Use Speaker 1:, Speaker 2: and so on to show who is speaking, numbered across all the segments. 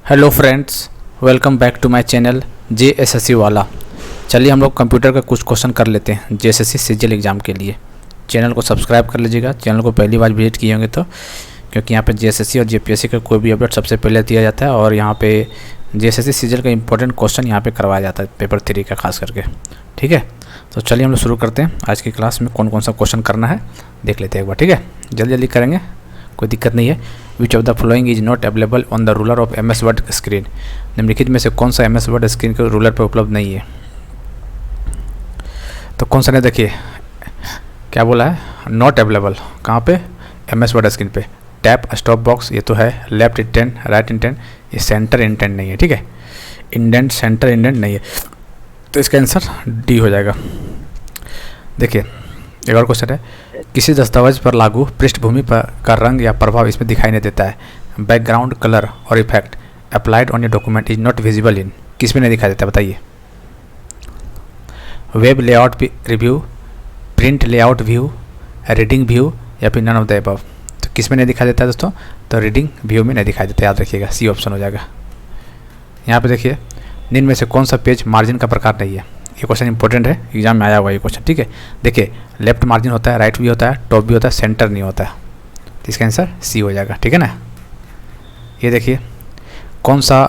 Speaker 1: Hello friends, welcome back to my channel JSSC वाला। चलिए हम लोग कंप्यूटर का कुछ क्वेश्चन कर लेते हैं JSSC सीजीएल एग्ज़ाम के लिए। चैनल को सब्सक्राइब कर लीजिएगा, चैनल को पहली बार विजिट किए होंगे तो, क्योंकि यहाँ पे JSSC और JPSC का कोई भी अपडेट सबसे पहले दिया जाता है और यहाँ पे JSSC सीजीएल का इंपॉर्टेंट क्वेश्चन यहाँ पे करवाया जाता है, पेपर 3 का खास करके। ठीक है, तो चलिए हम लोग शुरू करते हैं। आज की क्लास में कौन कौन सा क्वेश्चन करना है देख लेते हैं एक बार। ठीक है, जल्दी जल्दी करेंगे, कोई दिक्कत नहीं है। Which of the following is not available on the ruler of MS word screen. निम्नलिखित में से कौन सा MS वर्ड स्क्रीन के रूलर पर उपलब्ध नहीं है? तो कौन सा नहीं, देखिए क्या बोला है, नॉट अवेलेबल। कहाँ पे? MS वर्ड स्क्रीन पे। टैप, स्टॉप बॉक्स ये तो है, लेफ्ट इंटेंट, राइट इंटेंट, ये सेंटर इंटेंट नहीं है। ठीक है, इंडेंट, सेंटर इंडेंट नहीं है, तो इसका आंसर डी हो जाएगा। देखिए एक और क्वेश्चन है, किसी दस्तावेज पर लागू पृष्ठभूमि पर का रंग या प्रभाव इसमें दिखाई नहीं देता है। बैकग्राउंड कलर और effect applied on a document is not visible in, किस में नहीं दिखाई देता बताइए? Web layout review, print layout view, reading view या फिर नन ऑफ द अबव। तो किस में नहीं दिखाई देता है दोस्तों? तो रीडिंग व्यू में नहीं दिखाई देता, याद रखिएगा, सी ऑप्शन हो जाएगा। यहाँ पे देखिए, निम्न में से कौन सा पेज मार्जिन का प्रकार नहीं है? ये क्वेश्चन इंपॉर्टेंट है, एग्जाम में आया हुआ ये क्वेश्चन। ठीक है, देखिए लेफ्ट मार्जिन होता है, राइट भी होता है, टॉप भी होता है, सेंटर नहीं होता है, तो इसका आंसर सी हो जाएगा। ठीक है ना। ये देखिए कौन सा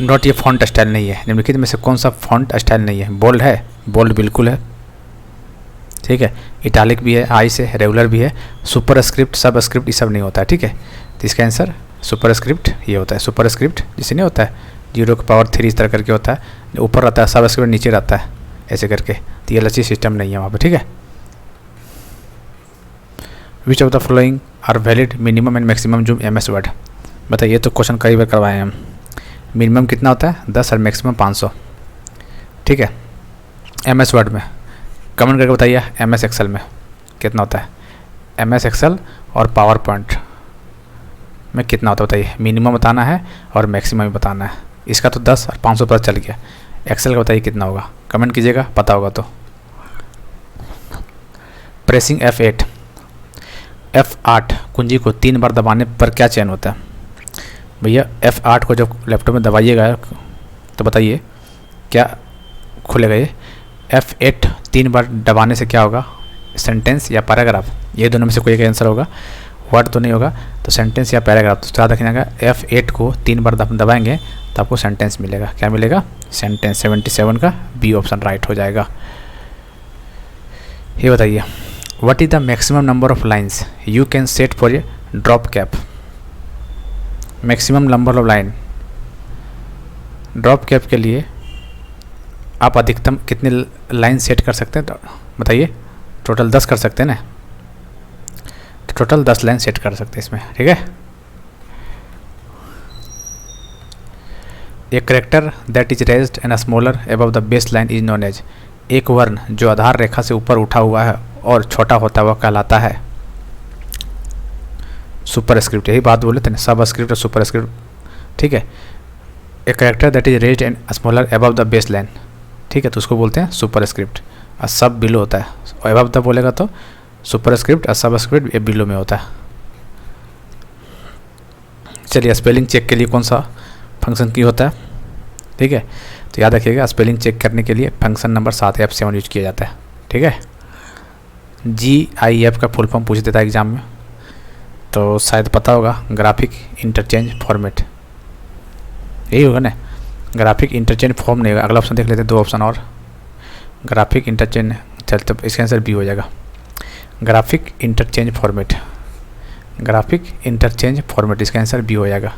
Speaker 1: नोट, ये फॉन्ट स्टाइल नहीं है। निम्नलिखित में से कौन सा फॉन्ट स्टाइल नहीं है? बोल्ड है, बोल्ड बिल्कुल है। ठीक है, इटालिक भी है, आई से, रेगुलर भी है, सुपर स्क्रिप्ट, सब स्क्रिप्ट ये सब नहीं होता है। ठीक है, तो इसका आंसर सुपर स्क्रिप्ट ये होता है। सुपर स्क्रिप्ट जिसे नहीं होता है 0 की पावर 3 इस तरह करके होता है, ऊपर रहता है, सब स्क्रिप्ट नीचे रहता है ऐसे करके, तो ये लची सिस्टम नहीं है वहाँ पे। ठीक है, which of the following are valid minimum and maximum zoom MS word. बताइए, ये तो क्वेश्चन कई बार करवाए हैं हम। मिनिमम कितना होता है? 10 और मैक्सिमम 500। ठीक है, MS वर्ड में कमेंट करके बताइए। MS एक्सेल में कितना होता है? MS एक्सेल और पावर पॉइंट में कितना होता है बताइए? मिनिमम बताना है और मैक्सिमम बताना है। इसका तो 10 और 500 पता चल गया, एक्सेल का बताइए कितना होगा, कमेंट कीजिएगा पता होगा तो। प्रेसिंग F8 कुंजी को 3 बार दबाने पर क्या चयन होता है? भैया F8 को जब लैपटॉप में दबाइएगा तो बताइए क्या खुलेगा? ये F8 3 बार दबाने से क्या होगा? सेंटेंस या पैराग्राफ, ये दोनों में से कोई एक आंसर होगा। वर्ड तो नहीं होगा, तो सेंटेंस या पैराग्राफ। तो याद रखिएगा, F8 को 3 बार दबाएंगे तो आपको सेंटेंस मिलेगा। क्या मिलेगा? सेंटेंस। 77 का बी ऑप्शन राइट हो जाएगा। ये बताइए, what is the maximum number of lines you can set for a drop cap. Maximum number of line drop cap के लिए आप अधिकतम कितने लाइन सेट कर सकते हैं? तो बताइए। टोटल 10 कर सकते हैं ना, तो टोटल 10 लाइन सेट कर सकते हैं इसमें। ठीक है, एक character that is raised and smaller above the base line is known as. एक वर्ण जो आधार रेखा से ऊपर उठा हुआ है और छोटा होता हुआ कहलाता है सुपर स्क्रिप्ट। यही बात बोले थे ना, सब स्क्रिप्ट और सुपर स्क्रिप्ट। ठीक है, एक character that is raised and smaller above the base line, ठीक है, तो उसको बोलते हैं सुपर स्क्रिप्ट। और सब बिलो होता है, और अबव द बोलेगा तो सुपर स्क्रिप्ट, और सब स्क्रिप्ट ये बिलो में होता है। चलिए, स्पेलिंग चेक के लिए कौन सा फंक्शन की होता है? ठीक है, तो याद रखिएगा, स्पेलिंग चेक करने के लिए फंक्शन नंबर 7 F7 यूज किया जाता है। ठीक है, GIF का फुल फॉर्म पूछ देता है एग्जाम में, तो शायद पता होगा, ग्राफिक इंटरचेंज फॉर्मेट, यही होगा ना। ग्राफिक इंटरचेंज फॉर्म नहीं होगा। अगला ऑप्शन देख लेते हैं, 2 ऑप्शन और। ग्राफिक इंटरचेंज, चलते इसका आंसर बी हो जाएगा, graphic interchange format. Graphic interchange format, इसका आंसर बी हो जाएगा।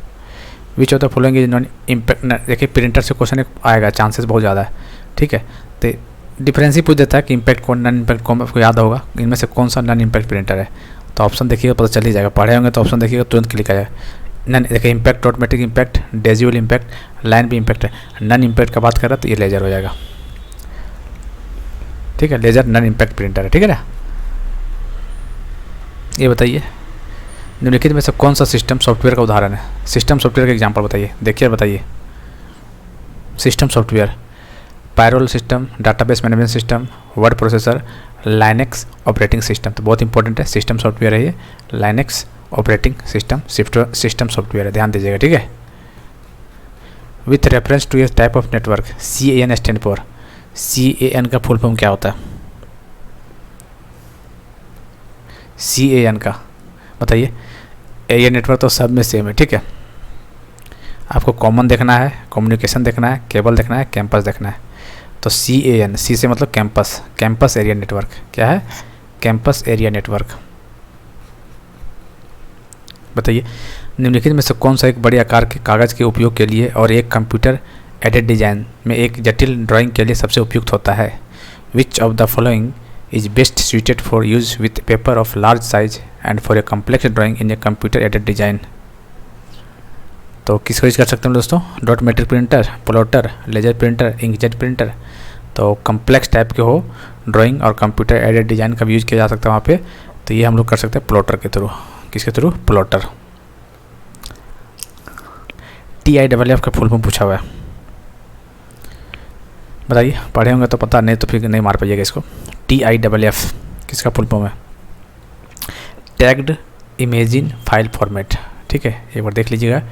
Speaker 1: विच of the following is non impact. देखिए प्रिंटर से क्वेश्चन आएगा, चांसेस बहुत ज़्यादा है। ठीक है, तो डिफरेंस ही पूछ देता है कि इम्पैक्ट कौन, नॉन इम्पैक्ट कौन, आपको याद होगा इनमें से कौन सा नॉन इम्पैक्ट प्रिंटर है। तो ऑप्शन देखिएगा पता चल ही जाएगा, पढ़े होंगे तो ऑप्शन देखिएगा तुरंत क्लिक आ जाएगा। नन, देखिए इम्पैक्ट, ऑटोमेटिक इम्पैक्ट, डेजिबल इम्पैक्ट, लाइन भी इम्पैक्ट है। नॉन इम्पैक्ट का बात कर रहा तो ये लेजर हो जाएगा। ठीक है, लेजर नॉन इम्पैक्ट प्रिंटर है। ठीक है ना। ये बताइए, निम्नलिखित में से कौन सा सिस्टम सॉफ्टवेयर का उदाहरण है? सिस्टम सॉफ्टवेयर का एग्जांपल बताइए। देखिए बताइए, system software, payroll system, database management system, word processor, Linux operating system. तो बहुत इंपॉर्टेंट है, सिस्टम सॉफ्टवेयर है ये, लाइनेक्स ऑपरेटिंग सिस्टम सॉफ्टवेयर है, ध्यान दीजिएगा। ठीक है, with reference to a type of network. CAN stand for, CAN का फुल फॉर्म क्या होता है? CAN का बताइए। एरिया नेटवर्क तो सब में सेम है, ठीक है। आपको कॉमन देखना है, कम्युनिकेशन देखना है, केबल देखना है, कैंपस देखना है। तो CAN, C से मतलब कैंपस, कैंपस एरिया नेटवर्क। क्या है? Campus area network. बताइए निम्नलिखित में से कौन सा एक बड़े आकार के कागज़ के उपयोग के लिए और एक कंप्यूटर एडेड डिजाइन में एक जटिल ड्राइंग के लिए सबसे उपयुक्त होता है? Which of the following is best suited for use with paper of large size and for a complex drawing in a computer aided design. तो किसको यूज कर सकते हैं दोस्तों? Dot matrix printer, plotter, laser printer, inkjet printer. तो complex type के हो drawing और कंप्यूटर एडेड डिजाइन का भी यूज किया जा सकता है वहाँ पे। तो ये हम लोग कर सकते हैं प्लॉटर के थ्रू। किसके थ्रू? प्लॉटर। TIFF का फुल फॉर्म पूछा हुआ है, बताइए। पढ़े होंगे तो पता, नहीं तो फिर नहीं मार पाइएगा इसको। TIFF किसका फुल फॉर्म है? टैग्ड इमेजिन फाइल फॉर्मेट, ठीक है। एक बार देख लीजिएगा।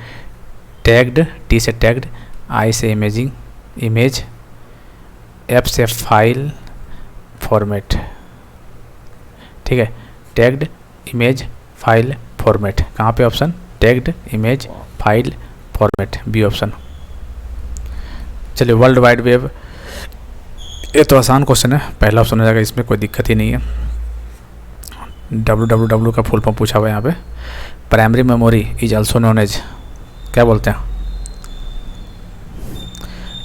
Speaker 1: टैग्ड, T से टैग्ड, I से इमेजिंग, इमेज, F से फाइल फॉर्मेट, ठीक है। टैग्ड इमेज फाइल फॉर्मेट, कहाँ पे option? Tagged image file format, B option. चलिए वर्ल्ड वाइड वेब, ये तो आसान क्वेश्चन है, पहला ऑप्शन हो जाएगा, इसमें कोई दिक्कत ही नहीं है। www का फुल फॉर्म पूछा हुआ है यहाँ पे। Primary memory is also known as, क्या बोलते हैं?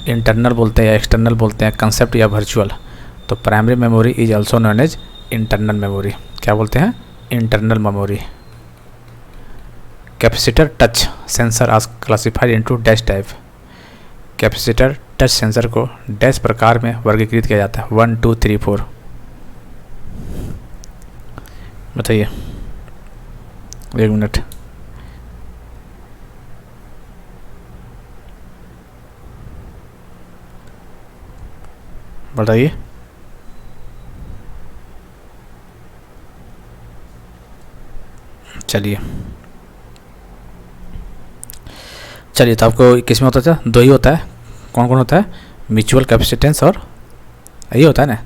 Speaker 1: इंटरनल बोलते हैं या एक्सटर्नल बोलते हैं, कंसेप्ट या वर्चुअल? तो primary memory is also known as internal memory. क्या बोलते हैं? Internal memory. Capacitor touch sensor are classified into dash type. Capacitor touch sensor को डैश प्रकार में वर्गीकृत किया जाता है, 1 2 3 4। बताइए, एक मिनट। बताइए। चलिए तो आपको किस में होता है? दो ही होता है। कौन कौन होता है? म्यूचुअल कैपेसिटेंस और यही होता है ना,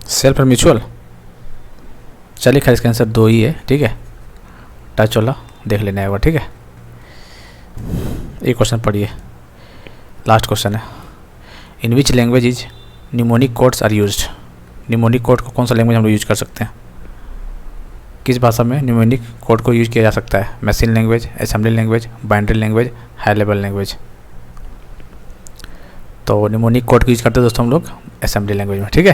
Speaker 1: सेल्फ और म्यूचुअल। चलिए खैर इसका आंसर दो ही है, ठीक है। टच वाला देख लेना है, ठीक है। एक क्वेश्चन पढ़िए, लास्ट क्वेश्चन है। In which language is mnemonic codes are used? Mnemonic code को कौन सा लैंग्वेज हम लोग यूज कर सकते हैं? किस भाषा में निमोनिक कोड को यूज किया जा सकता है? Machine language, assembly language, binary language, high level language. तो निमोनिक कोड को यूज करते हैं दोस्तों हम लोग असेंबली लैंग्वेज में, ठीक है।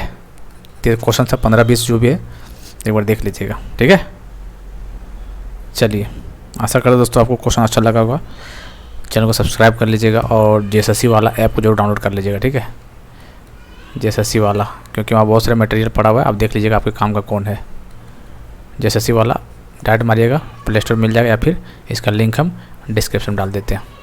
Speaker 1: तो क्वेश्चन था 15-20 जो भी है, एक बार देख लीजिएगा, ठीक है। चलिए आशा करते दोस्तों आपको क्वेश्चन अच्छा लगा होगा। चैनल को सब्सक्राइब कर लीजिएगा और JSSC वाला ऐप को जरूर डाउनलोड कर लीजिएगा, ठीक है। JSSC वाला, क्योंकि वहाँ बहुत सारे मटेरियल पड़ा हुआ है, आप देख लीजिएगा आपके काम का कौन है। JSSC वाला डायरेक्ट मारिएगा, प्ले स्टोर मिल जाएगा, या फिर इसका लिंक हम डिस्क्रिप्शन में डाल देते हैं।